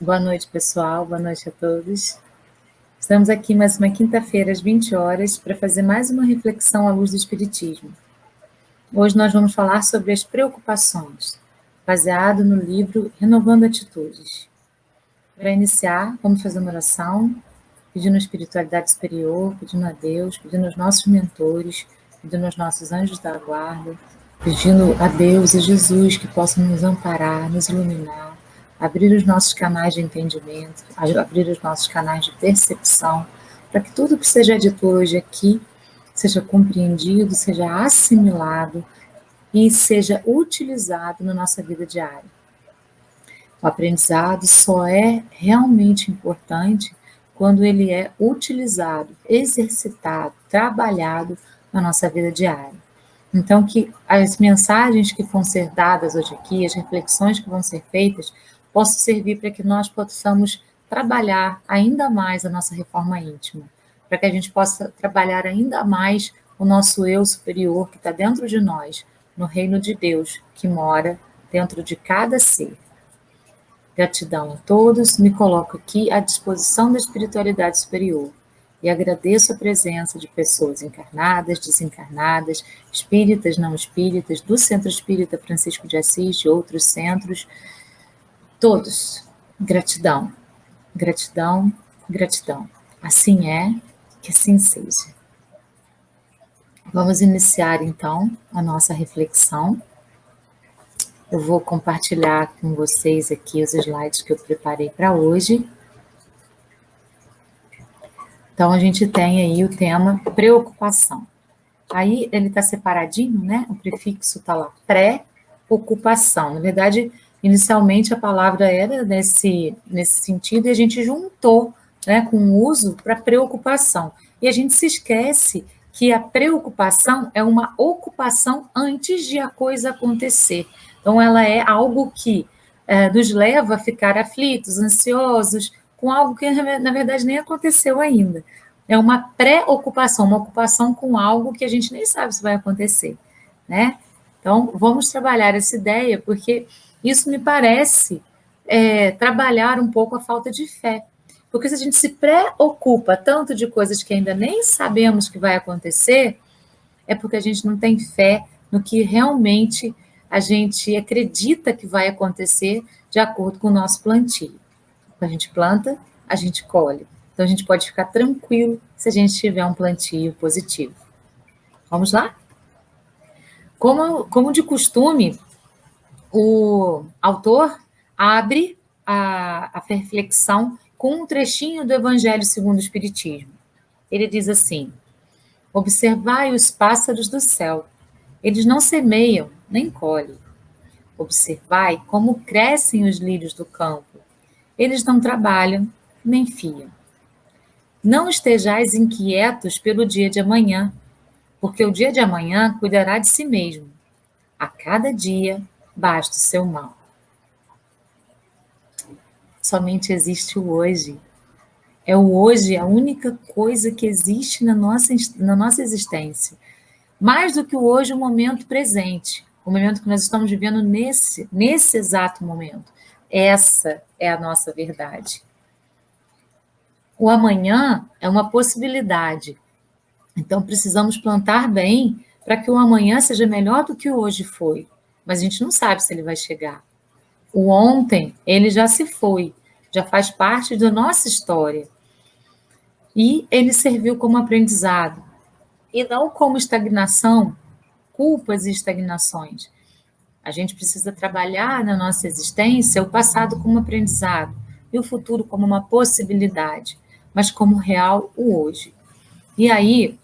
Boa noite, pessoal. Boa noite a todos. Estamos aqui mais uma quinta-feira, às 20 horas, para fazer mais uma reflexão à luz do Espiritismo. Hoje nós vamos falar sobre as preocupações, baseado no livro Renovando Atitudes. Para iniciar, vamos fazer uma oração, pedindo a espiritualidade superior, pedindo a Deus, pedindo aos nossos mentores, pedindo aos nossos anjos da guarda, pedindo a Deus e Jesus que possam nos amparar, nos iluminar, abrir os nossos canais de entendimento, abrir os nossos canais de percepção, para que tudo que seja dito hoje aqui seja compreendido, seja assimilado e seja utilizado na nossa vida diária. O aprendizado só é realmente importante quando ele é utilizado, exercitado, trabalhado na nossa vida diária. Então, que as mensagens que vão ser dadas hoje aqui, as reflexões que vão ser feitas, possam servir para que nós possamos trabalhar ainda mais a nossa reforma íntima, para que a gente possa trabalhar ainda mais o nosso eu superior que está dentro de nós, no reino de Deus, que mora dentro de cada ser. Gratidão a todos, me coloco aqui à disposição da espiritualidade superior e agradeço a presença de pessoas encarnadas, desencarnadas, espíritas, não espíritas, do Centro Espírita Francisco de Assis, de outros centros, todos. Gratidão, gratidão, gratidão. Assim é, que assim seja. Vamos iniciar então a nossa reflexão. Eu vou compartilhar com vocês aqui os slides que eu preparei para hoje. Então, a gente tem aí o tema preocupação. Aí, ele está separadinho, né? O prefixo está lá, pré-ocupação. Na verdade, inicialmente, a palavra era nesse sentido e a gente juntou, né, com o uso para preocupação. E a gente se esquece que a preocupação é uma ocupação antes de a coisa acontecer. Então, ela é algo que nos leva a ficar aflitos, ansiosos, com algo que, na verdade, nem aconteceu ainda. É uma pré-ocupação, uma ocupação com algo que a gente nem sabe se vai acontecer, né? Então, vamos trabalhar essa ideia, porque isso me parece trabalhar um pouco a falta de fé. Porque se a gente se preocupa tanto de coisas que ainda nem sabemos que vai acontecer, é porque a gente não tem fé no que realmente a gente acredita que vai acontecer de acordo com o nosso plantio. Quando a gente planta, a gente colhe. Então, a gente pode ficar tranquilo se a gente tiver um plantio positivo. Vamos lá? Como de costume, o autor abre a reflexão com um trechinho do Evangelho segundo o Espiritismo. Ele diz assim: observai os pássaros do céu. Eles não semeiam, nem colhem. Observai como crescem os lírios do campo. Eles não trabalham, nem fiam. Não estejais inquietos pelo dia de amanhã, porque o dia de amanhã cuidará de si mesmo. A cada dia basta o seu mal. Somente existe o hoje. É o hoje a única coisa que existe na nossa existência. Mais do que o hoje, o momento presente, o momento que nós estamos vivendo nesse exato momento. Essa é a nossa verdade. O amanhã é uma possibilidade. Então, precisamos plantar bem para que o amanhã seja melhor do que o hoje foi. Mas a gente não sabe se ele vai chegar. O ontem, ele já se foi, já faz parte da nossa história. E ele serviu como aprendizado. E não como estagnação, culpas e estagnações. A gente precisa trabalhar na nossa existência o passado como aprendizado e o futuro como uma possibilidade, mas como real o hoje. E aí,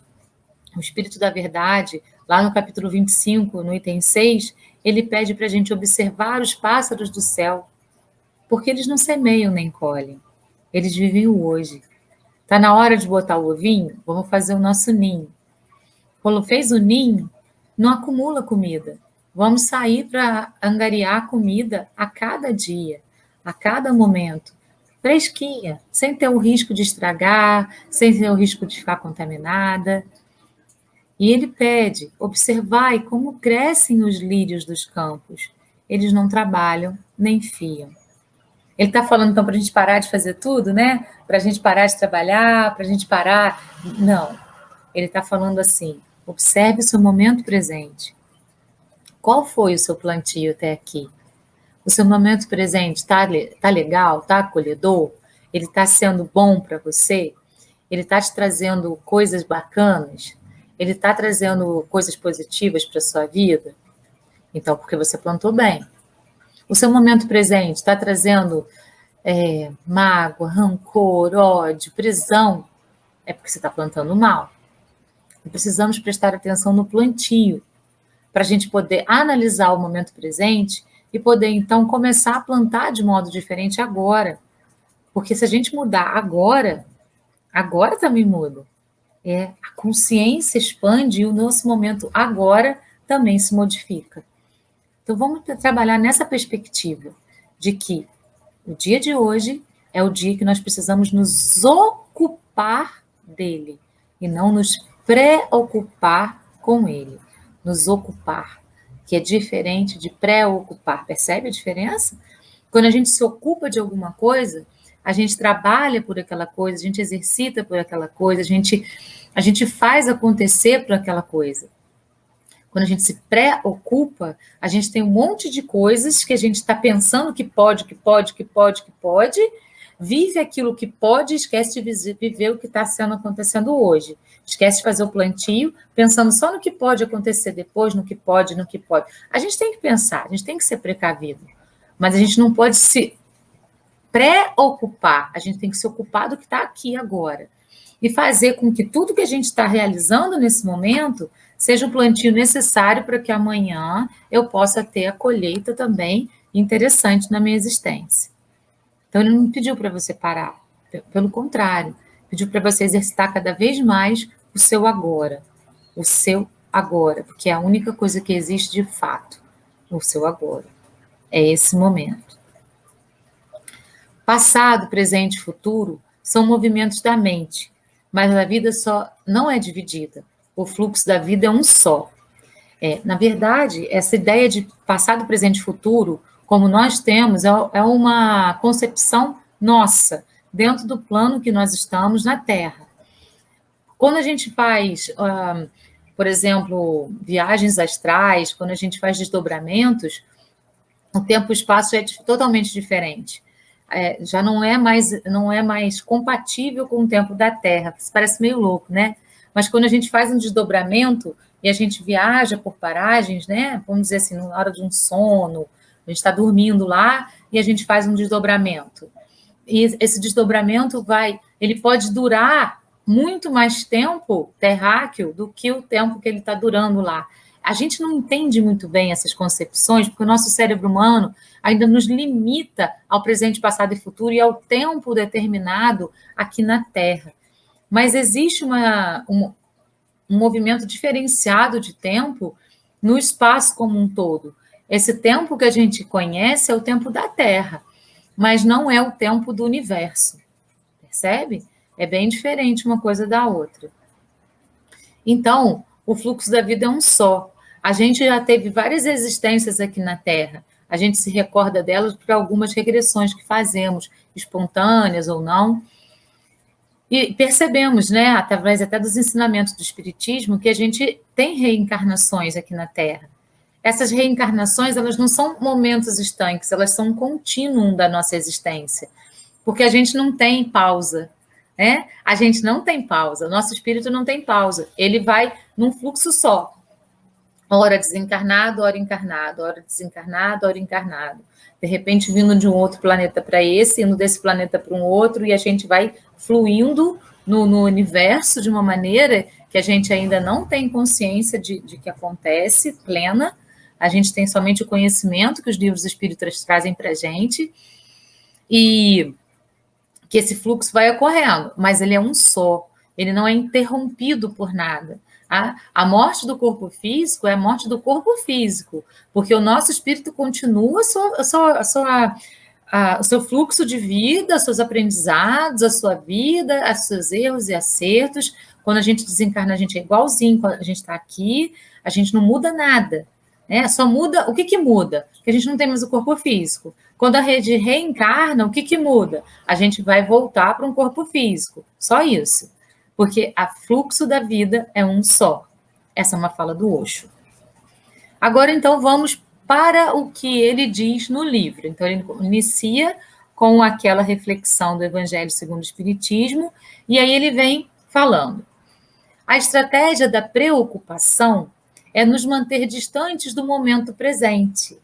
o Espírito da Verdade, lá no capítulo 25, no item 6, ele pede para a gente observar os pássaros do céu, porque eles não semeiam nem colhem, eles vivem o hoje. Está na hora de botar o ovinho? Vamos fazer o nosso ninho. Quando fez o ninho, não acumula comida. Vamos sair para angariar comida a cada dia, a cada momento, fresquinha, sem ter o risco de estragar, sem ter o risco de ficar contaminada. E ele pede: observai como crescem os lírios dos campos. Eles não trabalham nem fiam. Ele está falando, então, para a gente parar de fazer tudo, né? Para a gente parar de trabalhar, para a gente parar... Não. Ele está falando assim, observe o seu momento presente. Qual foi o seu plantio até aqui? O seu momento presente está legal? Está acolhedor? Ele está sendo bom para você? Ele está te trazendo coisas bacanas? Ele está trazendo coisas positivas para a sua vida? Então, porque você plantou bem. O seu momento presente está trazendo mágoa, rancor, ódio, prisão? É porque você está plantando mal. E precisamos prestar atenção no plantio, para a gente poder analisar o momento presente e poder, então, começar a plantar de modo diferente agora. Porque se a gente mudar agora também muda. A consciência expande e o nosso momento agora também se modifica. Então, vamos trabalhar nessa perspectiva de que o dia de hoje é o dia que nós precisamos nos ocupar dele e não nos preocupar com ele. Nos ocupar, que é diferente de preocupar. Percebe a diferença? Quando a gente se ocupa de alguma coisa, a gente trabalha por aquela coisa, a gente exercita por aquela coisa, a gente faz acontecer por aquela coisa. Quando a gente se preocupa, a gente tem um monte de coisas que a gente está pensando que pode, vive aquilo que pode e esquece de viver o que está acontecendo hoje. Esquece de fazer o plantio, pensando só no que pode acontecer depois, no que pode. A gente tem que pensar, a gente tem que ser precavido, mas a gente não pode se preocupar, a gente tem que se ocupar do que está aqui agora e fazer com que tudo que a gente está realizando nesse momento seja o plantio necessário para que amanhã eu possa ter a colheita também interessante na minha existência. Então, ele não pediu para você parar, pelo contrário, pediu para você exercitar cada vez mais o seu agora, porque é a única coisa que existe de fato, o seu agora. É esse momento. Passado, presente e futuro são movimentos da mente, mas a vida só não é dividida. O fluxo da vida é um só. Na verdade, essa ideia de passado, presente e futuro, como nós temos, é uma concepção nossa, dentro do plano que nós estamos na Terra. Quando a gente faz, por exemplo, viagens astrais, quando a gente faz desdobramentos, o tempo e o espaço é totalmente diferente. Já não é mais compatível com o tempo da Terra. Isso parece meio louco, né? Mas quando a gente faz um desdobramento e a gente viaja por paragens, né? Vamos dizer assim, na hora de um sono, a gente está dormindo lá e a gente faz um desdobramento. E esse desdobramento ele pode durar muito mais tempo terráqueo do que o tempo que ele está durando lá. A gente não entende muito bem essas concepções, porque o nosso cérebro humano ainda nos limita ao presente, passado e futuro e ao tempo determinado aqui na Terra. Mas existe um movimento diferenciado de tempo no espaço como um todo. Esse tempo que a gente conhece é o tempo da Terra, mas não é o tempo do universo. Percebe? É bem diferente uma coisa da outra. Então, o fluxo da vida é um só. A gente já teve várias existências aqui na Terra. A gente se recorda delas por algumas regressões que fazemos, espontâneas ou não. E percebemos, né, através até dos ensinamentos do Espiritismo, que a gente tem reencarnações aqui na Terra. Essas reencarnações, elas não são momentos estanques, elas são um contínuo da nossa existência, porque a gente não tem pausa, né? A gente não tem pausa, o nosso espírito não tem pausa, ele vai num fluxo só, hora desencarnado, hora encarnado, hora desencarnado, hora encarnado. De repente, vindo de um outro planeta para esse, indo desse planeta para um outro, e a gente vai fluindo no universo de uma maneira que a gente ainda não tem consciência de que acontece, plena. A gente tem somente o conhecimento que os livros espíritas trazem para a gente, e que esse fluxo vai ocorrendo, mas ele é um só, ele não é interrompido por nada. A morte do corpo físico é a morte do corpo físico, porque o nosso espírito continua o seu fluxo de vida, os seus aprendizados, a sua vida, os seus erros e acertos. Quando a gente desencarna, a gente é igualzinho, quando a gente está aqui, a gente não muda nada. né? Só muda, o que que muda? Que a gente não tem mais o corpo físico. Quando a rede reencarna, o que que muda? A gente vai voltar para um corpo físico, só isso. Porque o fluxo da vida é um só. Essa é uma fala do Osho. Agora, então, vamos para o que ele diz no livro. Então, ele inicia com aquela reflexão do Evangelho segundo o Espiritismo, e aí ele vem falando. A estratégia da preocupação é nos manter distantes do momento presente,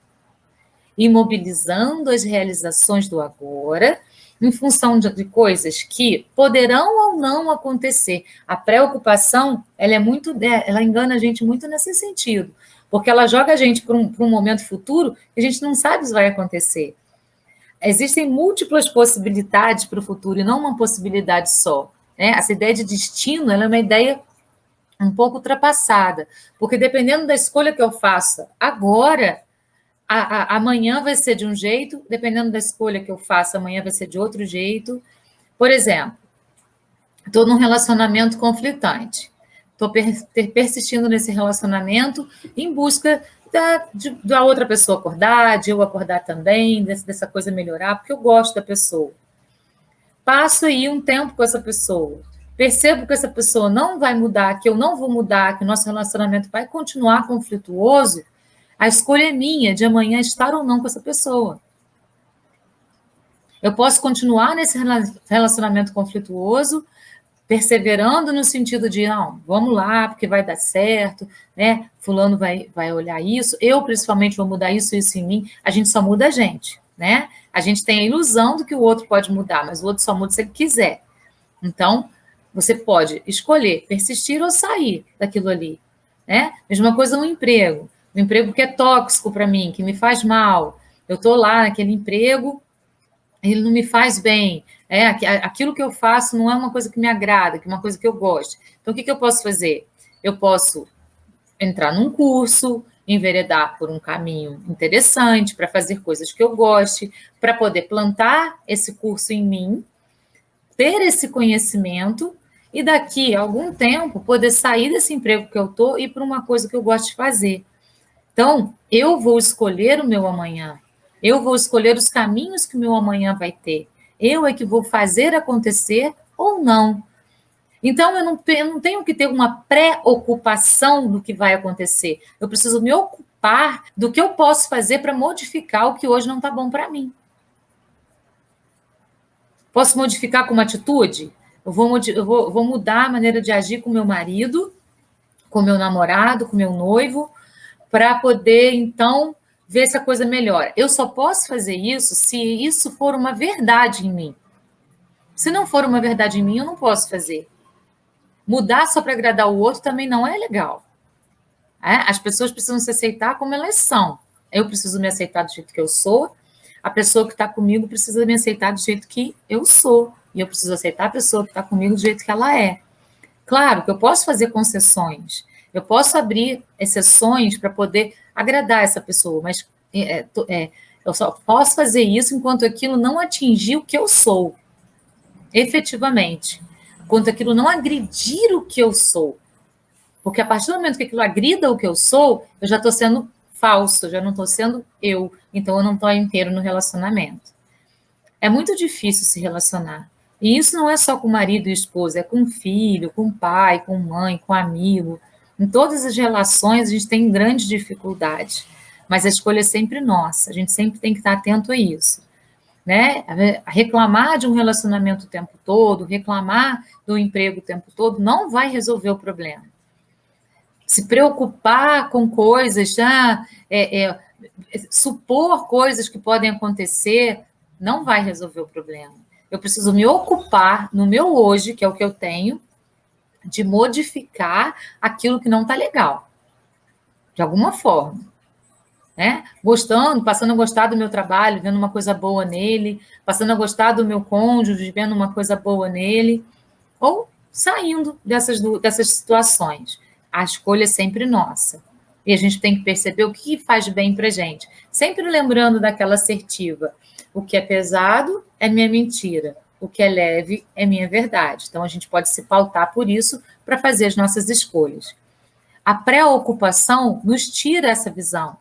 imobilizando as realizações do agora em função de coisas que poderão ou não acontecer. A preocupação, ela engana a gente muito nesse sentido, porque ela joga a gente para um momento futuro que a gente não sabe se vai acontecer. Existem múltiplas possibilidades para o futuro e não uma possibilidade só, né? Essa ideia de destino, ela é uma ideia um pouco ultrapassada, porque dependendo da escolha que eu faça agora, amanhã vai ser de um jeito, dependendo da escolha que eu faça, amanhã vai ser de outro jeito. Por exemplo, estou num relacionamento conflitante, estou persistindo nesse relacionamento em busca da outra pessoa acordar, de eu acordar também, dessa coisa melhorar, porque eu gosto da pessoa. Passo aí um tempo com essa pessoa, percebo que essa pessoa não vai mudar, que eu não vou mudar, que o nosso relacionamento vai continuar conflituoso, a escolha é minha de amanhã estar ou não com essa pessoa. Eu posso continuar nesse relacionamento conflituoso, perseverando no sentido de, não, vamos lá, porque vai dar certo, né? Fulano vai olhar isso, eu principalmente vou mudar isso em mim. A gente só muda a gente, né? A gente tem a ilusão do que o outro pode mudar, mas o outro só muda se ele quiser. Então, você pode escolher persistir ou sair daquilo ali, né? Mesma coisa no emprego. Um emprego que é tóxico para mim, que me faz mal. Eu estou lá naquele emprego, ele não me faz bem. Aquilo que eu faço não é uma coisa que me agrada, que é uma coisa que eu gosto. Então, o que eu posso fazer? Eu posso entrar num curso, enveredar por um caminho interessante, para fazer coisas que eu goste, para poder plantar esse curso em mim, ter esse conhecimento e daqui a algum tempo poder sair desse emprego que eu estou e ir para uma coisa que eu gosto de fazer. Então, eu vou escolher o meu amanhã. Eu vou escolher os caminhos que o meu amanhã vai ter. Eu é que vou fazer acontecer ou não. Então, eu não tenho que ter uma preocupação do que vai acontecer. Eu preciso me ocupar do que eu posso fazer para modificar o que hoje não está bom para mim. Posso modificar com uma atitude? Eu vou mudar a maneira de agir com meu marido, com meu namorado, com meu noivo, para poder, então, ver se a coisa melhora. Eu só posso fazer isso se isso for uma verdade em mim. Se não for uma verdade em mim, eu não posso fazer. Mudar só para agradar o outro também não é legal. As pessoas precisam se aceitar como elas são. Eu preciso me aceitar do jeito que eu sou. A pessoa que está comigo precisa me aceitar do jeito que eu sou. E eu preciso aceitar a pessoa que está comigo do jeito que ela é. Claro que eu posso fazer concessões. Eu posso abrir exceções para poder agradar essa pessoa, mas eu só posso fazer isso enquanto aquilo não atingir o que eu sou, efetivamente. Enquanto aquilo não agredir o que eu sou. Porque a partir do momento que aquilo agrida o que eu sou, eu já estou sendo falso, eu já não estou sendo eu. Então, eu não estou inteiro no relacionamento. É muito difícil se relacionar. E isso não é só com o marido e esposa, é com o filho, com o pai, com mãe, com amigo. Em todas as relações, a gente tem grandes dificuldades. Mas a escolha é sempre nossa. A gente sempre tem que estar atento a isso. Né? Reclamar de um relacionamento o tempo todo, reclamar do emprego o tempo todo, não vai resolver o problema. Se preocupar com coisas, supor coisas que podem acontecer, não vai resolver o problema. Eu preciso me ocupar no meu hoje, que é o que eu tenho, de modificar aquilo que não está legal, de alguma forma. Né? Passando a gostar do meu trabalho, vendo uma coisa boa nele, passando a gostar do meu cônjuge, vendo uma coisa boa nele, ou saindo dessas situações. A escolha é sempre nossa. E a gente tem que perceber o que faz bem para a gente. Sempre lembrando daquela assertiva. O que é pesado é minha mentira. O que é leve é minha verdade. Então, a gente pode se pautar por isso para fazer as nossas escolhas. A preocupação nos tira essa visão.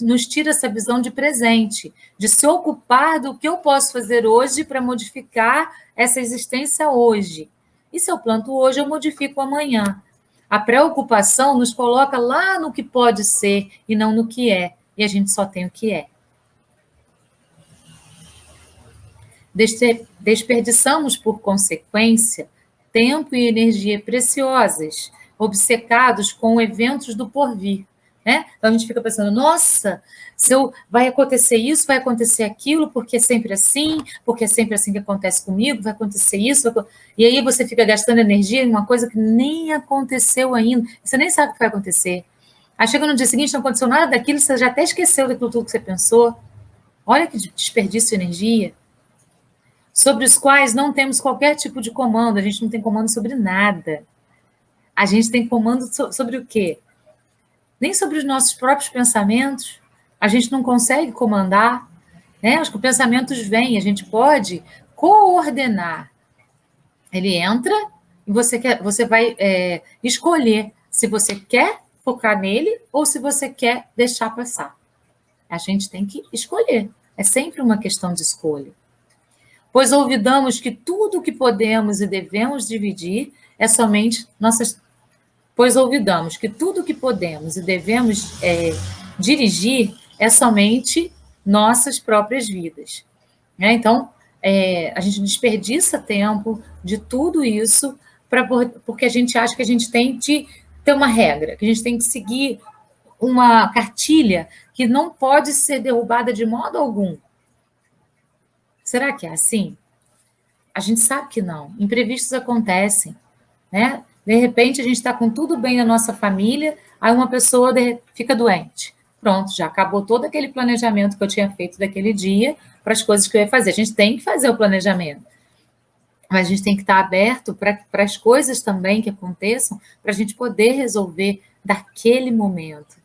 Nos tira essa visão de presente, de se ocupar do que eu posso fazer hoje para modificar essa existência hoje. E se eu planto hoje, eu modifico amanhã. A preocupação nos coloca lá no que pode ser e não no que é. E a gente só tem o que é. Desperdiçamos, por consequência, tempo e energia preciosas, obcecados com eventos do porvir. Né? Então a gente fica pensando, nossa, vai acontecer isso, vai acontecer aquilo, porque é sempre assim que acontece comigo, vai acontecer isso, e aí você fica gastando energia em uma coisa que nem aconteceu ainda, você nem sabe o que vai acontecer. Aí chega no dia seguinte, não aconteceu nada daquilo, você já até esqueceu daquilo tudo que você pensou. Olha que desperdício de energia. Sobre os quais não temos qualquer tipo de comando, a gente não tem comando sobre nada. A gente tem comando sobre o quê? Nem sobre os nossos próprios pensamentos, a gente não consegue comandar, né? Os pensamentos vêm, a gente pode coordenar. Ele entra e você vai escolher se você quer focar nele ou se você quer deixar passar. A gente tem que escolher. É sempre uma questão de escolha. Pois olvidamos que tudo o que podemos e devemos dividir é somente nossas... Pois olvidamos que tudo o que podemos e devemos dirigir é somente nossas próprias vidas. Né? Então, a gente desperdiça tempo de tudo isso porque a gente acha que a gente tem que ter uma regra, que a gente tem que seguir uma cartilha que não pode ser derrubada de modo algum. Será que é assim? A gente sabe que não. Imprevistos acontecem, né? De repente, a gente está com tudo bem na nossa família, aí uma pessoa fica doente. Pronto, já acabou todo aquele planejamento que eu tinha feito daquele dia para as coisas que eu ia fazer. A gente tem que fazer o planejamento, mas a gente tem que estar aberto para as coisas também que aconteçam, para a gente poder resolver daquele momento.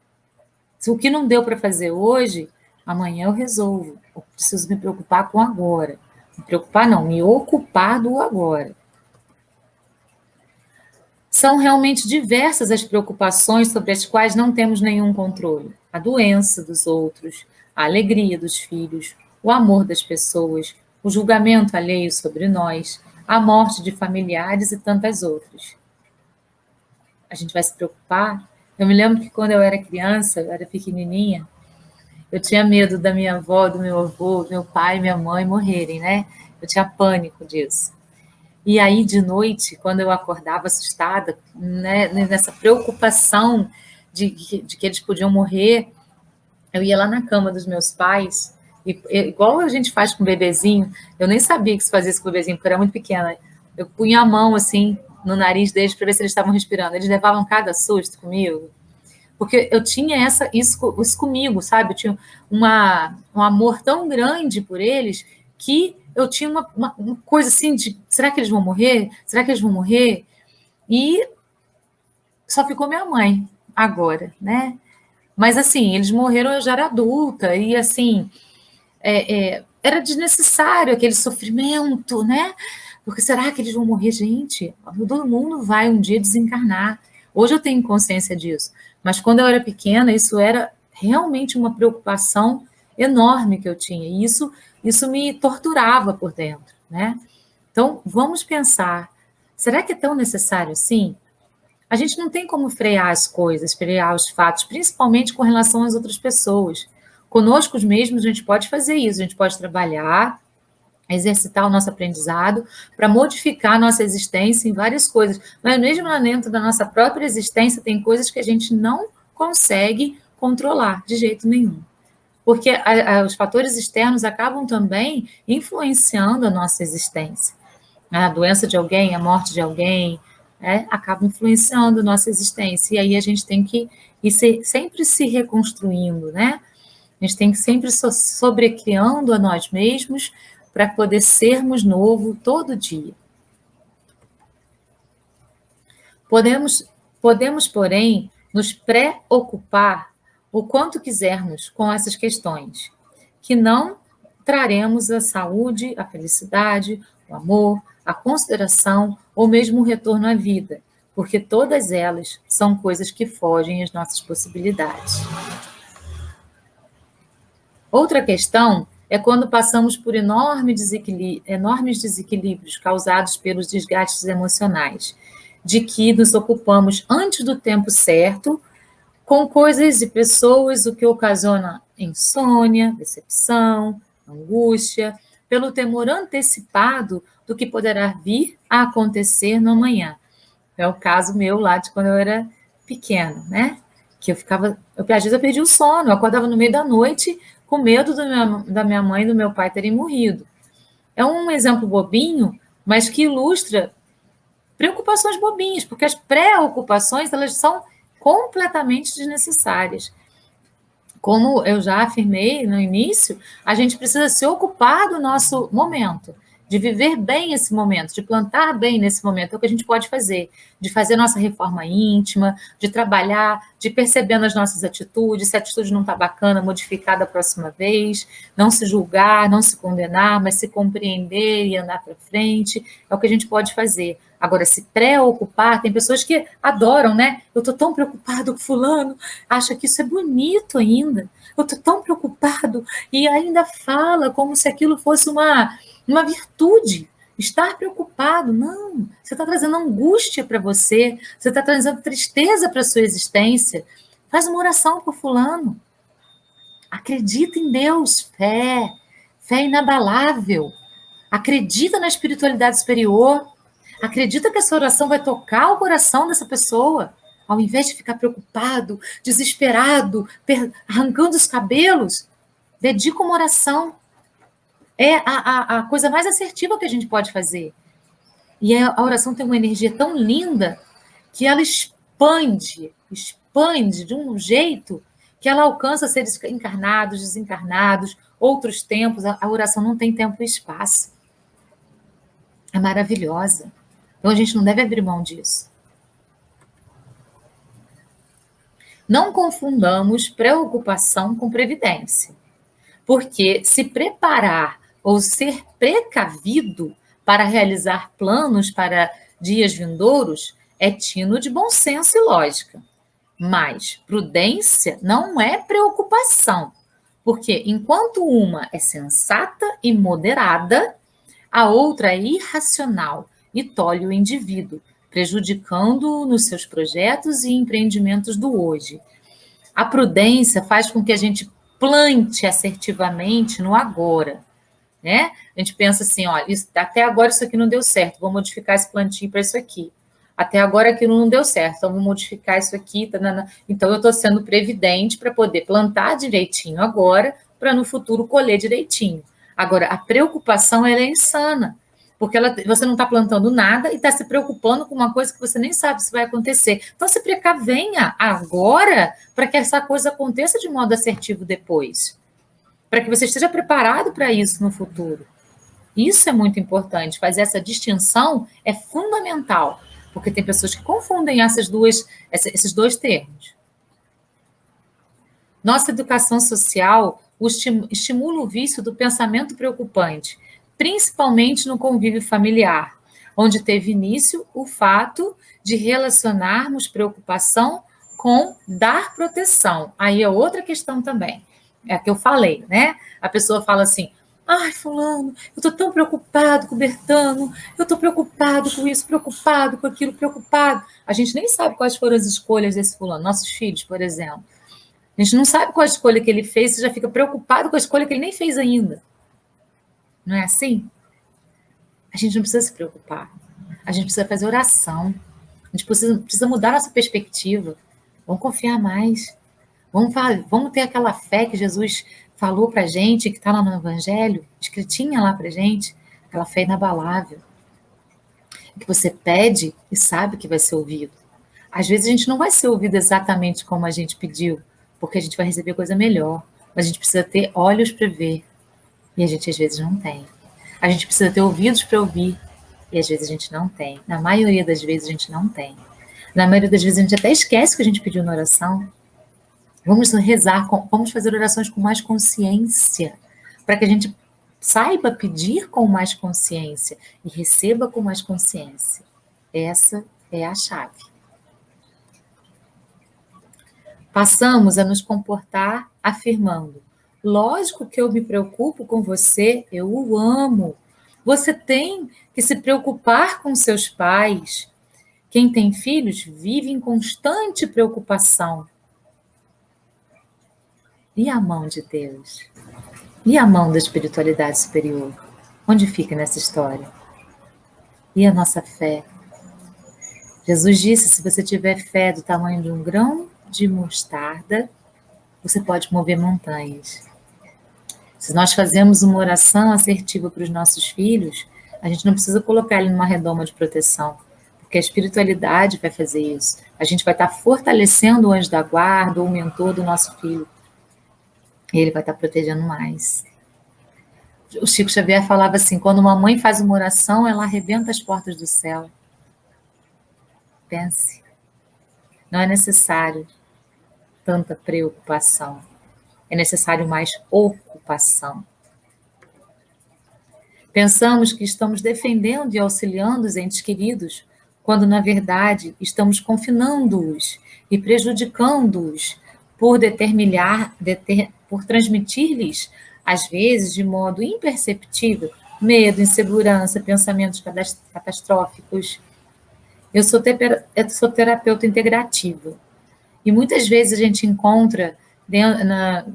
Se o que não deu para fazer hoje, amanhã eu resolvo. Eu preciso me preocupar com agora. Me preocupar não, me ocupar do agora. São realmente diversas as preocupações sobre as quais não temos nenhum controle. A doença dos outros, a alegria dos filhos, o amor das pessoas, o julgamento alheio sobre nós, a morte de familiares e tantas outras. A gente vai se preocupar? Eu me lembro que quando eu era criança, eu era pequenininha, eu tinha medo da minha avó, do meu avô, meu pai, minha mãe morrerem, né? Eu tinha pânico disso. E aí, de noite, quando eu acordava assustada, né, nessa preocupação de que eles podiam morrer, eu ia lá na cama dos meus pais, igual a gente faz com o bebezinho, eu nem sabia que se fazia isso com o bebezinho, porque eu era muito pequena. Eu punha a mão, assim, no nariz deles para ver se eles estavam respirando. Eles levavam cada susto comigo, porque eu tinha isso comigo, sabe? Eu tinha um amor tão grande por eles que eu tinha uma coisa assim de, será que eles vão morrer? Será que eles vão morrer? E só ficou minha mãe agora, né? Mas assim, eles morreram, eu já era adulta, e assim, era desnecessário aquele sofrimento, né? Porque será que eles vão morrer? Gente, todo mundo vai um dia desencarnar. Hoje eu tenho consciência disso, mas quando eu era pequena, isso era realmente uma preocupação enorme que eu tinha, e isso me torturava por dentro, né? Então, vamos pensar, será que é tão necessário assim? A gente não tem como frear as coisas, frear os fatos, principalmente com relação às outras pessoas. Conosco mesmos, a gente pode fazer isso, a gente pode trabalhar, exercitar o nosso aprendizado para modificar a nossa existência em várias coisas. Mas mesmo lá dentro da nossa própria existência, tem coisas que a gente não consegue controlar de jeito nenhum. Porque os fatores externos acabam também influenciando a nossa existência. A doença de alguém, a morte de alguém, acaba influenciando a nossa existência. E aí a gente tem que ir sempre se reconstruindo, né? A gente tem que sempre sobrecriando a nós mesmos para poder sermos novo todo dia. Podemos, porém, nos preocupar o quanto quisermos com essas questões, que não traremos a saúde, a felicidade, o amor, a consideração ou mesmo o retorno à vida, porque todas elas são coisas que fogem às nossas possibilidades. Outra questão é quando passamos por enormes desequilíbrios causados pelos desgastes emocionais, de que nos ocupamos antes do tempo certo com coisas e pessoas, o que ocasiona insônia, decepção, angústia, pelo temor antecipado do que poderá vir a acontecer no amanhã. É o caso meu lá de quando eu era pequena, né? Que às vezes eu perdi o sono, eu acordava no meio da noite com medo da minha mãe e do meu pai terem morrido. É um exemplo bobinho, mas que ilustra preocupações bobinhas, porque as preocupações, elas são completamente desnecessárias. Como eu já afirmei no início, a gente precisa se ocupar do nosso momento, de viver bem esse momento, de plantar bem nesse momento. É o que a gente pode fazer, de fazer nossa reforma íntima, de trabalhar, de perceber nas nossas atitudes, se a atitude não está bacana, modificar da próxima vez, não se julgar, não se condenar, mas se compreender e andar para frente. É o que a gente pode fazer. Agora, se preocupar, tem pessoas que adoram, né? Eu estou tão preocupado com fulano, acha que isso é bonito ainda. Eu estou tão preocupado e ainda fala como se aquilo fosse uma virtude. Estar preocupado, não. Você está trazendo angústia para você, você está trazendo tristeza para a sua existência. Faz uma oração por fulano. Acredita em Deus, fé inabalável. Acredita na espiritualidade superior. Acredita que essa oração vai tocar o coração dessa pessoa, ao invés de ficar preocupado, desesperado, arrancando os cabelos. Dedica uma oração. É a coisa mais assertiva que a gente pode fazer. E a oração tem uma energia tão linda que ela expande de um jeito que ela alcança seres encarnados, desencarnados, outros tempos. A oração não tem tempo e espaço. É maravilhosa. Então, a gente não deve abrir mão disso. Não confundamos preocupação com previdência. Porque se preparar ou ser precavido para realizar planos para dias vindouros é tino de bom senso e lógica. Mas prudência não é preocupação. Porque enquanto uma é sensata e moderada, a outra é irracional e tolhe o indivíduo, prejudicando-o nos seus projetos e empreendimentos do hoje. A prudência faz com que a gente plante assertivamente no agora, né? A gente pensa assim, olha, até agora isso aqui não deu certo, vou modificar esse plantio para isso aqui. Até agora aquilo não deu certo, então vou modificar isso aqui. Então eu estou sendo previdente para poder plantar direitinho agora, para no futuro colher direitinho. Agora, a preocupação ela é insana, porque você não está plantando nada e está se preocupando com uma coisa que você nem sabe se vai acontecer. Então, se precavenha agora para que essa coisa aconteça de modo assertivo depois, para que você esteja preparado para isso no futuro. Isso é muito importante, fazer essa distinção é fundamental, porque tem pessoas que confundem esses dois termos. Nossa educação social estimula o vício do pensamento preocupante, principalmente no convívio familiar, onde teve início o fato de relacionarmos preocupação com dar proteção. Aí é outra questão também, é a que eu falei, né? A pessoa fala assim, ai, fulano, eu estou tão preocupado com o Bertano, eu estou preocupado com isso, preocupado com aquilo, preocupado. A gente nem sabe quais foram as escolhas desse fulano, nossos filhos, por exemplo. A gente não sabe qual a escolha que ele fez, você já fica preocupado com a escolha que ele nem fez ainda. Não é assim? A gente não precisa se preocupar. A gente precisa fazer oração. A gente precisa mudar nossa perspectiva. Vamos confiar mais. Vamos ter aquela fé que Jesus falou para a gente, que está lá no Evangelho, escritinha lá para a gente, aquela fé inabalável. Que você pede e sabe que vai ser ouvido. Às vezes a gente não vai ser ouvido exatamente como a gente pediu, porque a gente vai receber coisa melhor. Mas a gente precisa ter olhos para ver. E a gente, às vezes, não tem. A gente precisa ter ouvidos para ouvir. E, às vezes, a gente não tem. Na maioria das vezes, a gente não tem. Na maioria das vezes, a gente até esquece o que a gente pediu na oração. Vamos rezar, vamos fazer orações com mais consciência, para que a gente saiba pedir com mais consciência e receba com mais consciência. Essa é a chave. Passamos a nos comportar afirmando: lógico que eu me preocupo com você, eu o amo. Você tem que se preocupar com seus pais. Quem tem filhos vive em constante preocupação. E a mão de Deus? E a mão da espiritualidade superior? Onde fica nessa história? E a nossa fé? Jesus disse: se você tiver fé do tamanho de um grão de mostarda, você pode mover montanhas. Se nós fazemos uma oração assertiva para os nossos filhos, a gente não precisa colocar ele numa redoma de proteção, porque a espiritualidade vai fazer isso. A gente vai estar fortalecendo o anjo da guarda, ou o mentor do nosso filho. E ele vai estar protegendo mais. O Chico Xavier falava assim: quando uma mãe faz uma oração, ela arrebenta as portas do céu. Pense. Não é necessário tanta preocupação. É necessário mais ocupação. Pensamos que estamos defendendo e auxiliando os entes queridos, quando, na verdade, estamos confinando-os e prejudicando-os por por transmitir-lhes, às vezes, de modo imperceptível, medo, insegurança, pensamentos catastróficos. Eu sou terapeuta integrativa. E muitas vezes a gente encontra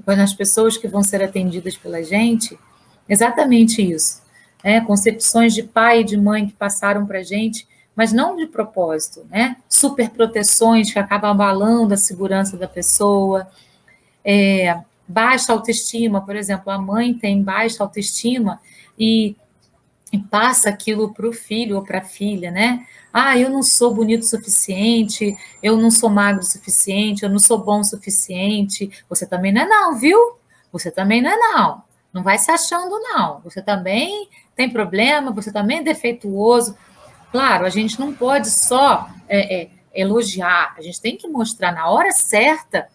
nas pessoas que vão ser atendidas pela gente exatamente isso. Concepções de pai e de mãe que passaram para a gente, mas não de propósito, superproteções que acabam abalando a segurança da pessoa, baixa autoestima, por exemplo, a mãe tem baixa autoestima e passa aquilo para o filho ou para a filha, eu não sou bonito o suficiente, eu não sou magro o suficiente, eu não sou bom o suficiente. Você também não é não, viu? Você também não é não. Não vai se achando não. Você também tem problema, você também é defeituoso. Claro, a gente não pode só elogiar, a gente tem que mostrar na hora certa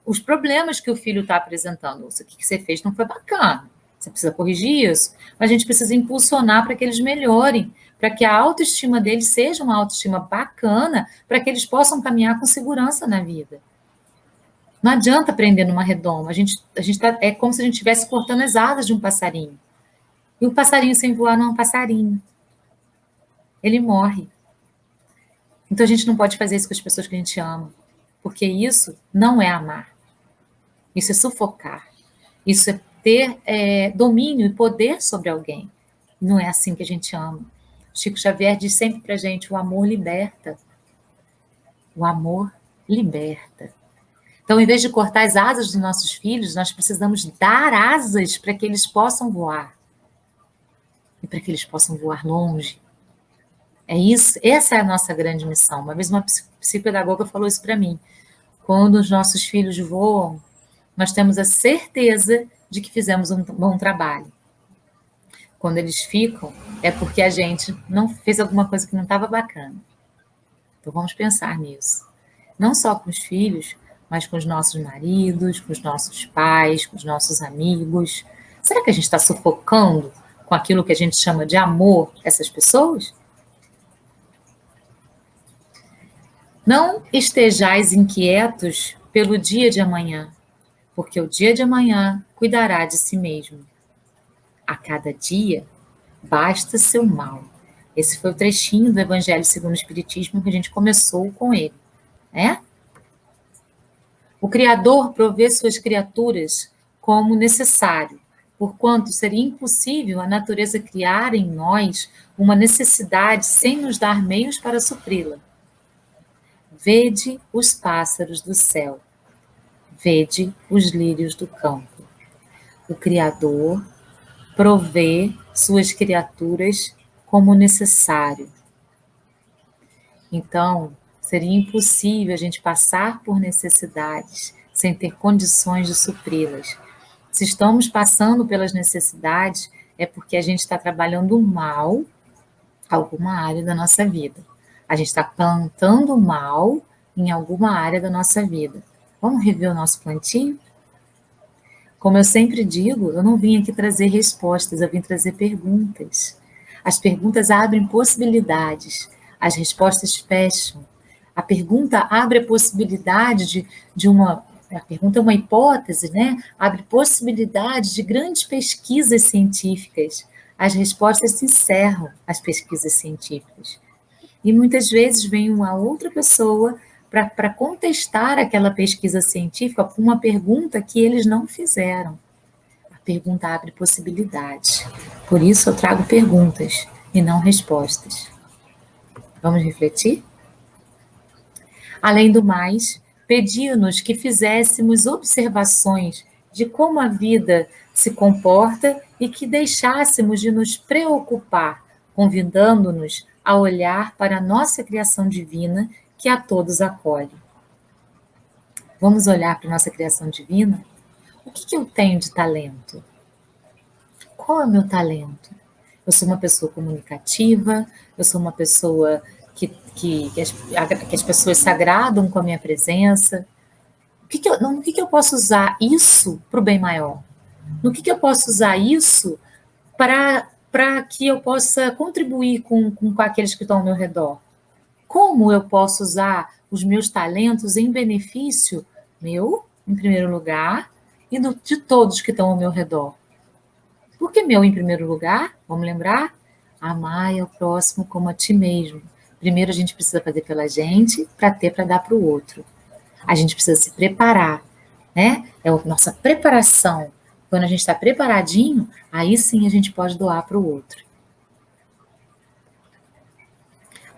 os problemas que o filho está apresentando. O que você fez não foi bacana. Você precisa corrigir isso, mas a gente precisa impulsionar para que eles melhorem, para que a autoestima deles seja uma autoestima bacana, para que eles possam caminhar com segurança na vida. Não adianta prender numa redoma, é como se a gente estivesse cortando as asas de um passarinho. E o passarinho sem voar não é um passarinho. Ele morre. Então a gente não pode fazer isso com as pessoas que a gente ama, porque isso não é amar. Isso é sufocar. Isso é ter domínio e poder sobre alguém. Não é assim que a gente ama. Chico Xavier diz sempre para a gente: o amor liberta. O amor liberta. Então, em vez de cortar as asas dos nossos filhos, nós precisamos dar asas para que eles possam voar. E para que eles possam voar longe. É isso, essa é a nossa grande missão. Uma vez uma psicopedagoga falou isso para mim. Quando os nossos filhos voam, nós temos a certeza de que fizemos um bom trabalho. Quando eles ficam, é porque a gente não fez alguma coisa que não estava bacana. Então vamos pensar nisso. Não só com os filhos, mas com os nossos maridos, com os nossos pais, com os nossos amigos. Será que a gente está sufocando com aquilo que a gente chama de amor essas pessoas? Não estejais inquietos pelo dia de amanhã, porque o dia de amanhã cuidará de si mesmo. A cada dia basta seu mal. Esse foi o trechinho do Evangelho segundo o Espiritismo que a gente começou com ele, O Criador provê suas criaturas como necessário, porquanto seria impossível a natureza criar em nós uma necessidade sem nos dar meios para supri-la. Vede os pássaros do céu, vede os lírios do campo. O Criador provê suas criaturas como necessário. Então, seria impossível a gente passar por necessidades sem ter condições de supri-las. Se estamos passando pelas necessidades, é porque a gente está trabalhando mal alguma área da nossa vida. A gente está plantando mal em alguma área da nossa vida. Vamos rever o nosso plantio? Como eu sempre digo, eu não vim aqui trazer respostas, eu vim trazer perguntas. As perguntas abrem possibilidades. as respostas fecham. A pergunta abre a possibilidade de uma... A pergunta é uma hipótese, né? Abre possibilidade de grandes pesquisas científicas. As respostas se encerram, as pesquisas científicas. E muitas vezes vem uma outra pessoa para contestar aquela pesquisa científica com uma pergunta que eles não fizeram. A pergunta abre possibilidades. Por isso eu trago perguntas e não respostas. Vamos refletir? Além do mais, pediu-nos que fizéssemos observações de como a vida se comporta e que deixássemos de nos preocupar, convidando-nos a olhar para a nossa criação divina que a todos acolhe. Vamos olhar para a nossa criação divina? O que eu tenho de talento? Qual é o meu talento? Eu sou uma pessoa comunicativa, eu sou uma pessoa que as pessoas se agradam com a minha presença. No que eu posso usar isso para o bem maior? No que eu posso usar isso para que eu possa contribuir com aqueles que estão ao meu redor? Como eu posso usar os meus talentos em benefício meu, em primeiro lugar, e de todos que estão ao meu redor? Por que meu em primeiro lugar? Vamos lembrar? Amar ao próximo como a ti mesmo. Primeiro a gente precisa fazer pela gente para ter para dar para o outro. A gente precisa se preparar, né? É a nossa preparação. Quando a gente está preparadinho, aí sim a gente pode doar para o outro.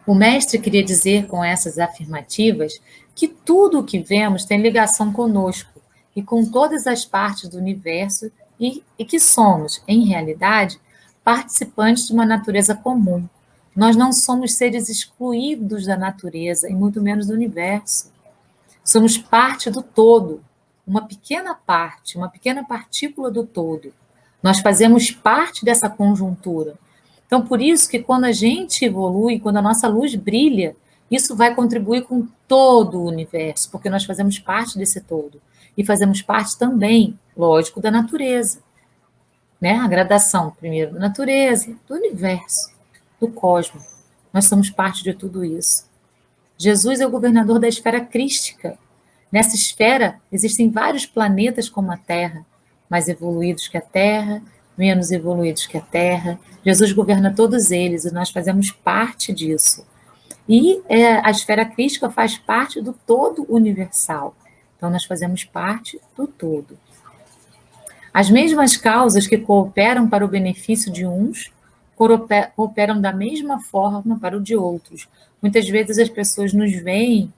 O mestre queria dizer com essas afirmativas que tudo o que vemos tem ligação conosco e com todas as partes do universo e que somos, em realidade, participantes de uma natureza comum. Nós não somos seres excluídos da natureza e muito menos do universo. Somos parte do todo, uma pequena parte, uma pequena partícula do todo. Nós fazemos parte dessa conjuntura. Então, por isso que quando a gente evolui, quando a nossa luz brilha, isso vai contribuir com todo o universo, porque nós fazemos parte desse todo. E fazemos parte também, lógico, da natureza. Né? A gradação, primeiro, da natureza, do universo, do cosmos. Nós somos parte de tudo isso. Jesus é o governador da esfera crística. Nessa esfera existem vários planetas como a Terra, mais evoluídos que a Terra, menos evoluídos que a Terra. Jesus governa todos eles e nós fazemos parte disso. E a esfera crística faz parte do todo universal. Então, nós fazemos parte do todo. As mesmas causas que cooperam para o benefício de uns, cooperam da mesma forma para o de outros. Muitas vezes as pessoas nos veem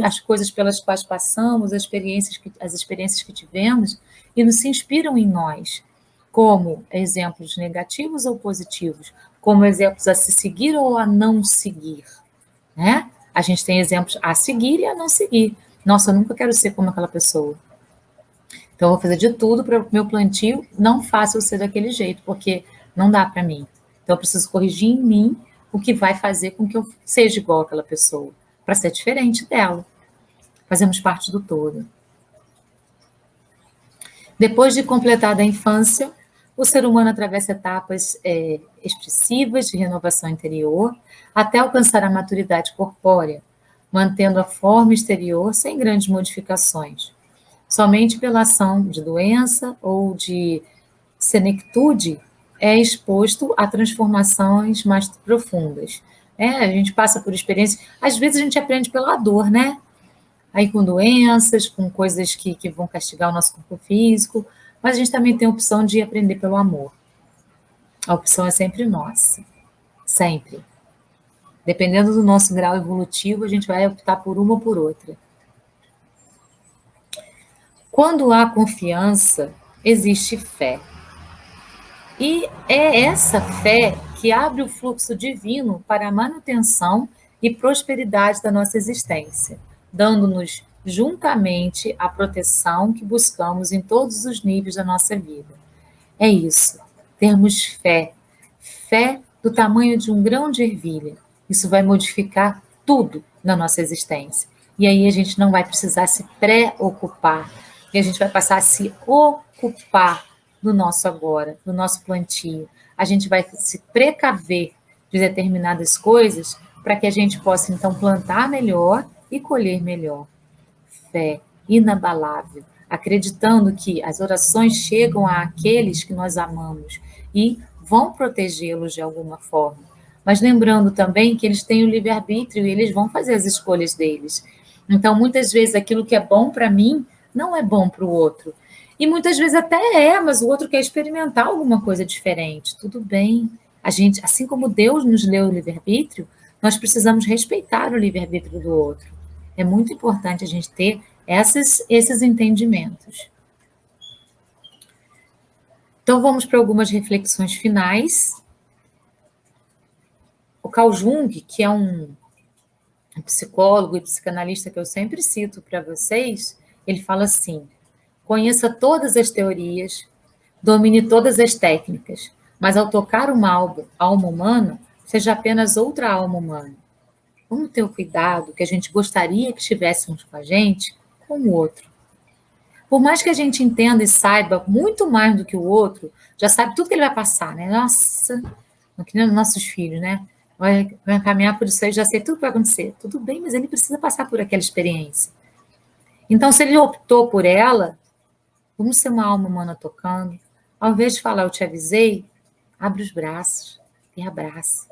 as coisas pelas quais passamos, as experiências que tivemos, e nos se inspiram em nós, como exemplos negativos ou positivos, como exemplos a se seguir ou a não seguir. Né? A gente tem exemplos a seguir e a não seguir. Nossa, eu nunca quero ser como aquela pessoa. Então, eu vou fazer de tudo para o meu plantio não fácil ser daquele jeito, porque não dá para mim. Então, eu preciso corrigir em mim o que vai fazer com que eu seja igual àquela pessoa, para ser diferente dela. Fazemos parte do todo. Depois de completada a infância, o ser humano atravessa etapas expressivas de renovação interior até alcançar a maturidade corpórea, mantendo a forma exterior sem grandes modificações. Somente pela ação de doença ou de senectude é exposto a transformações mais profundas. A gente passa por experiências, às vezes a gente aprende pela dor, né? Aí com doenças, com coisas que vão castigar o nosso corpo físico, mas a gente também tem a opção de aprender pelo amor. A opção é sempre nossa, sempre. Dependendo do nosso grau evolutivo, a gente vai optar por uma ou por outra. Quando há confiança, existe fé. E é essa fé que abre o fluxo divino para a manutenção e prosperidade da nossa existência, dando-nos juntamente a proteção que buscamos em todos os níveis da nossa vida. É isso, termos fé, fé do tamanho de um grão de ervilha. Isso vai modificar tudo na nossa existência. E aí a gente não vai precisar se preocupar, e a gente vai passar a se ocupar do nosso agora, do nosso plantio. A gente vai se precaver de determinadas coisas para que a gente possa, então, plantar melhor e colher melhor. Fé inabalável, acreditando que as orações chegam àqueles que nós amamos e vão protegê-los de alguma forma. Mas lembrando também que eles têm o livre-arbítrio e eles vão fazer as escolhas deles. Então, muitas vezes, aquilo que é bom para mim não é bom para o outro. E muitas vezes até é, mas o outro quer experimentar alguma coisa diferente. Tudo bem. A gente, assim como Deus nos deu o livre-arbítrio, nós precisamos respeitar o livre-arbítrio do outro. É muito importante a gente ter esses entendimentos. Então, vamos para algumas reflexões finais. O Carl Jung, que é um psicólogo e psicanalista que eu sempre cito para vocês, ele fala assim: conheça todas as teorias, domine todas as técnicas, mas ao tocar uma alma humana, seja apenas outra alma humana. Vamos ter o cuidado que a gente gostaria que estivéssemos com a gente, com o outro. Por mais que a gente entenda e saiba muito mais do que o outro, já sabe tudo que ele vai passar, né? Nossa, que nem os nossos filhos, né? Vai caminhar por isso aí, já sei tudo que vai acontecer. Tudo bem, mas ele precisa passar por aquela experiência. Então, se ele optou por ela, vamos ser uma alma humana tocando. Ao invés de falar, eu te avisei, abre os braços e abraça.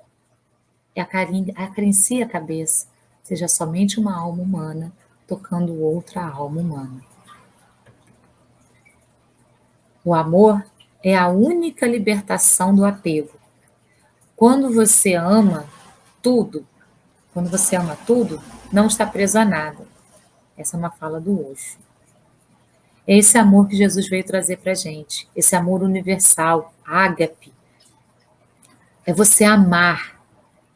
E acaricia a cabeça. Seja somente uma alma humana tocando outra alma humana. O amor é a única libertação do apego. Quando você ama tudo, não está preso a nada. Essa é uma fala do Osho. É esse amor que Jesus veio trazer para a gente. Esse amor universal, ágape. É você amar,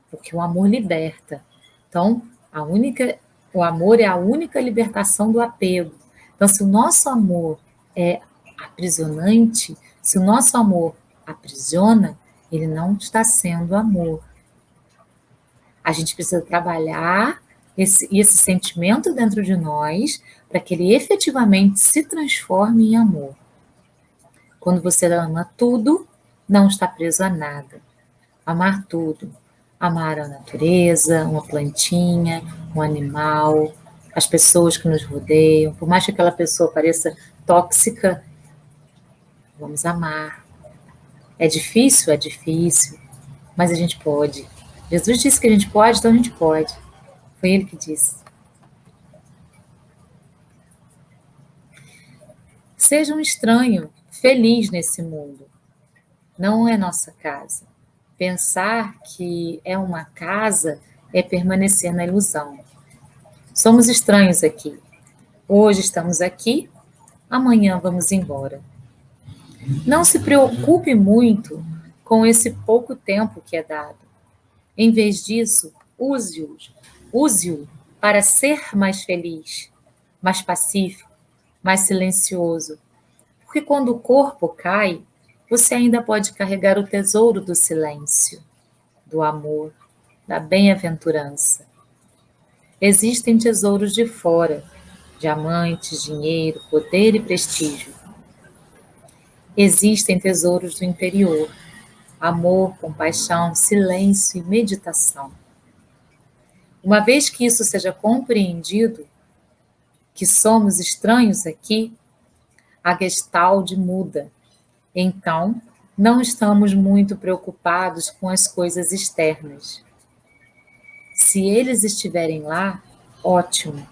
porque o amor liberta. Então, o amor é a única libertação do apego. Então, se o nosso amor é aprisionante, se o nosso amor aprisiona, ele não está sendo amor. A gente precisa trabalhar esse sentimento dentro de nós para que ele efetivamente se transforme em amor. Quando você ama tudo, não está preso a nada. Amar tudo. Amar a natureza, uma plantinha, um animal, as pessoas que nos rodeiam. Por mais que aquela pessoa pareça tóxica, vamos amar. É difícil, mas a gente pode. Jesus disse que a gente pode, então a gente pode. Foi ele que disse. Seja um estranho, feliz nesse mundo. Não é nossa casa. Pensar que é uma casa é permanecer na ilusão. Somos estranhos aqui. Hoje estamos aqui, amanhã vamos embora. Não se preocupe muito com esse pouco tempo que é dado. Em vez disso, use-o para ser mais feliz, mais pacífico, mais silencioso. Porque quando o corpo cai, você ainda pode carregar o tesouro do silêncio, do amor, da bem-aventurança. Existem tesouros de fora, diamantes, dinheiro, poder e prestígio. Existem tesouros do interior, amor, compaixão, silêncio e meditação. Uma vez que isso seja compreendido, que somos estranhos aqui, a Gestalt muda. Então, não estamos muito preocupados com as coisas externas. Se eles estiverem lá, ótimo.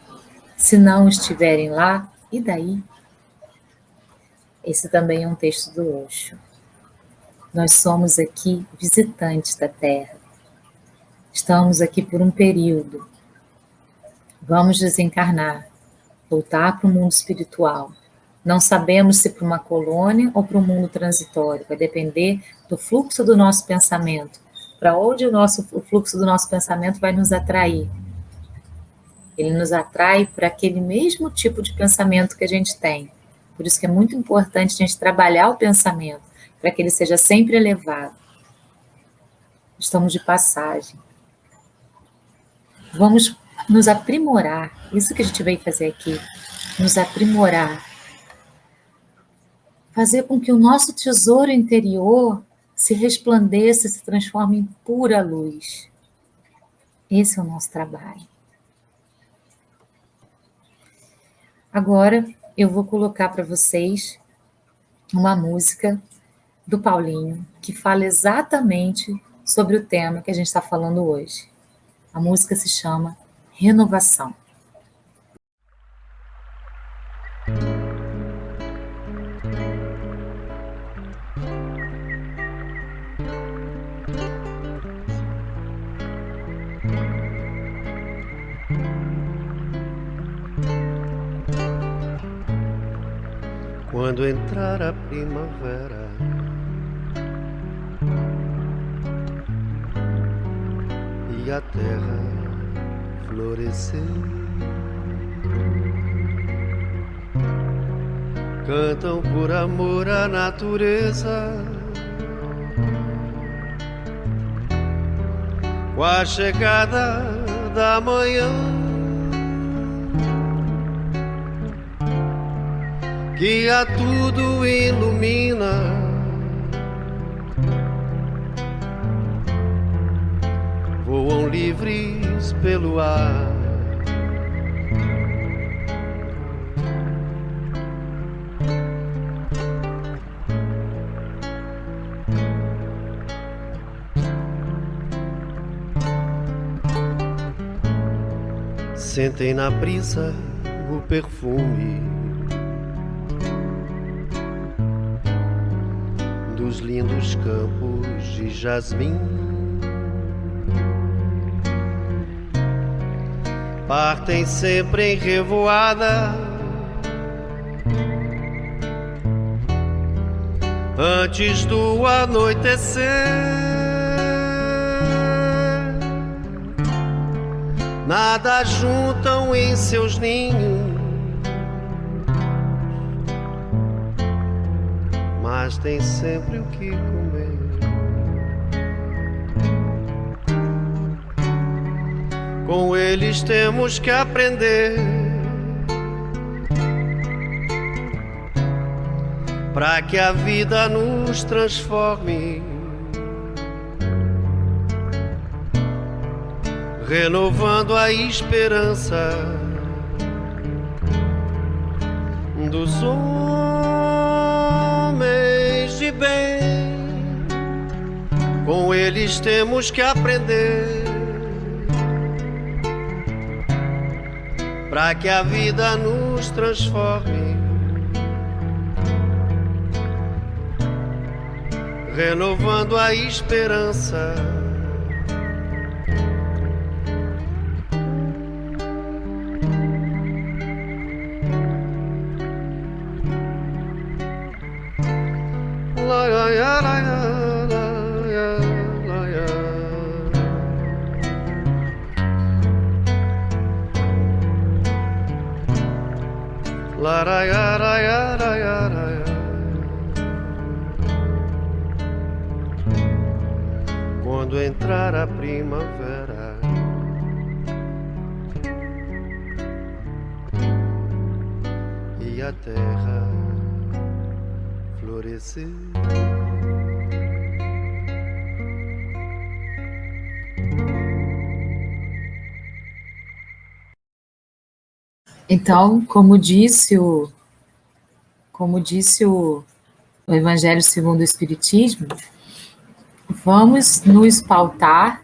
Se não estiverem lá, e daí? Esse também é um texto do Osho. Nós somos aqui visitantes da Terra. Estamos aqui por um período. Vamos desencarnar, voltar para o mundo espiritual. Não sabemos se para uma colônia ou para um mundo transitório. Vai depender do fluxo do nosso pensamento. Para onde o fluxo do nosso pensamento vai nos atrair. Ele nos atrai para aquele mesmo tipo de pensamento que a gente tem. Por isso que é muito importante a gente trabalhar o pensamento, para que ele seja sempre elevado. Estamos de passagem. Vamos nos aprimorar. Isso que a gente veio fazer aqui. Nos aprimorar. Fazer com que o nosso tesouro interior se resplandeça, se transforme em pura luz. Esse é o nosso trabalho. Agora eu vou colocar para vocês uma música do Paulinho que fala exatamente sobre o tema que a gente está falando hoje. A música se chama Renovação. Quando entrar a primavera, e a terra florescer, cantam por amor à natureza, com a chegada da manhã, que a tudo ilumina, voam livres pelo ar. Sentem na brisa o perfume dos lindos campos de jasmim. Partem sempre em revoada, antes do anoitecer. Nada juntam em seus ninhos, mas tem sempre o que comer. Com eles temos que aprender, para que a vida nos transforme, renovando a esperança dos homens de bem. Com eles temos que aprender, para que a vida nos transforme, renovando a esperança quando entrar a primavera, e a terra florescer. Então, como disse o Evangelho segundo o Espiritismo, vamos nos pautar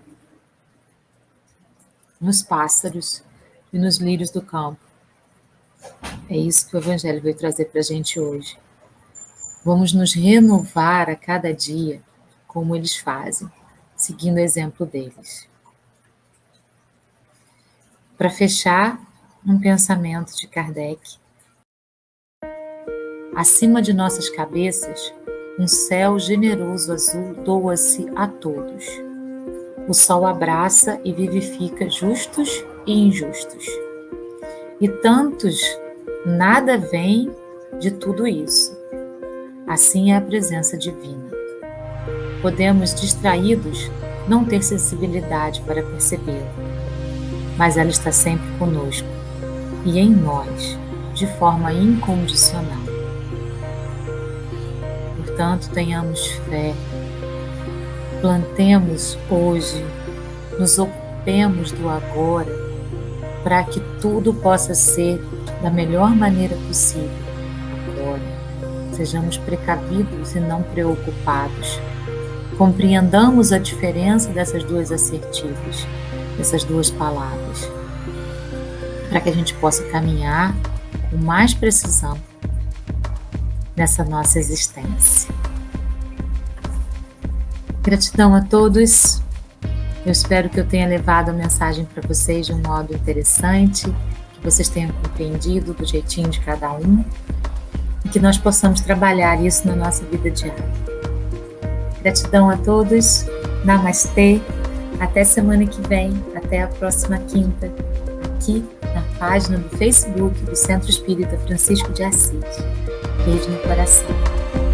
nos pássaros e nos lírios do campo. É isso que o Evangelho veio trazer para a gente hoje. Vamos nos renovar a cada dia, como eles fazem, seguindo o exemplo deles. Para fechar, um pensamento de Kardec. Acima de nossas cabeças, um céu generoso azul doa-se a todos. O sol abraça e vivifica justos e injustos. E tantos nada vem de tudo isso. Assim é a presença divina. Podemos, distraídos, não ter sensibilidade para percebê-la, mas ela está sempre conosco e em nós, de forma incondicional. Portanto, tenhamos fé, plantemos hoje, nos ocupemos do agora para que tudo possa ser da melhor maneira possível agora. Sejamos precavidos e não preocupados. Compreendamos a diferença dessas duas assertivas, dessas duas palavras, para que a gente possa caminhar com mais precisão nessa nossa existência. Gratidão a todos. Eu espero que eu tenha levado a mensagem para vocês de um modo interessante, que vocês tenham compreendido do jeitinho de cada um e que nós possamos trabalhar isso na nossa vida diária. Gratidão a todos. Namastê. Até semana que vem. Até a próxima quinta. Aqui na página do Facebook do Centro Espírita Francisco de Assis. Beijo no coração.